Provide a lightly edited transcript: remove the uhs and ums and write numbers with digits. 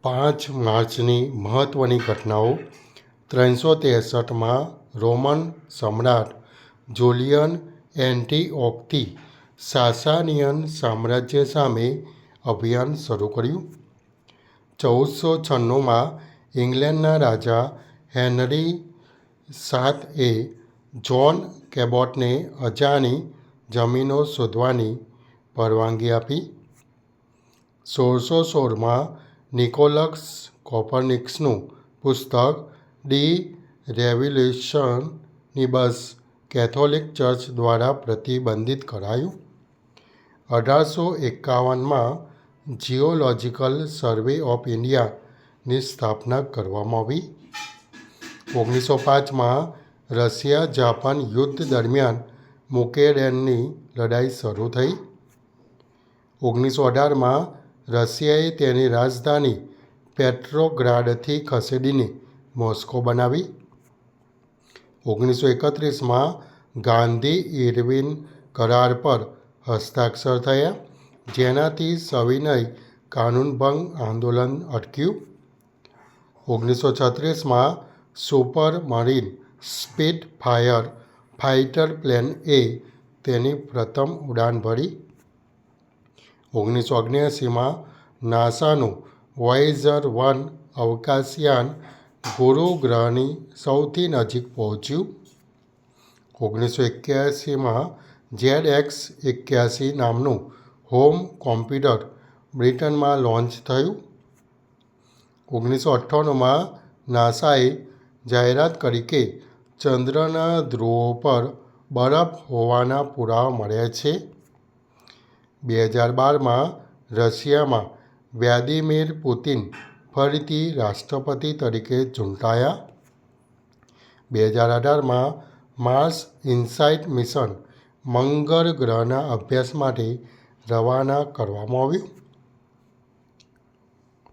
5 માર્ચની મહત્ત્વની ઘટનાઓ 363માં રોમન સમ્રાટ જુલિયન એન્ટિઓકથી સાસાનિયન સામ્રાજ્ય સામે અભિયાન શરૂ કર્યું. 1496માં ઇંગ્લેન્ડના રાજા હેનરી VIIએ જ્હોન કેબોટને અજાણી જમીનો શોધવાની પરવાનગી આપી. 1616માં નિકોલસ કોપરનિકસનું પુસ્તક ડી રેવોલ્યુશનિબસ કેથોલિક ચર્ચ દ્વારા પ્રતિબંધિત કરાયું. 1851માં જિયોલોજિકલ સર્વે ઓફ ઇન્ડિયાની સ્થાપના કરવામાં આવી. 1905માં રશિયા જાપાન યુદ્ધ દરમિયાન મુકેરેનની લડાઈ શરૂ થઈ. 1918માં રશિયાએ તેની રાજધાની પેટ્રોગ્રાડથી ખસેડીને મોસ્કો બનાવી. 1931માં ગાંધી-ઇરવિન કરાર પર હસ્તાક્ષર થયા, જેનાથી સવિનય કાનૂનભંગ આંદોલન અટક્યું. 1936માં સુપરમરીન સ્પિટફાયર ફાઇટર પ્લેનએ તેની પ્રથમ ઉડાન ભરી. 1979માં નાસાનું વોયેજર-1 અવકાશયાન ગુરુ ગ્રહની સૌથી નજીક પહોંચ્યું. 1981માં ZX-81 નામનું હોમ કોમ્પ્યુટર બ્રિટનમાં લોન્ચ થયું. 1998માં નાસાએ જાહેરાત કરી કે ચંદ્રના ધ્રુવો પર બરફ હોવાના પુરાવા મળ્યા છે. 2012માં રશિયામાં વ્લાદિમીર પુતિન ફરીથી રાષ્ટ્રપતિ તરીકે ચૂંટાયા. 2018માં માર્સ ઇનસાઇટ મિશન મંગળ ગ્રહના અભ્યાસ માટે રવાના કરવામાં આવ્યું.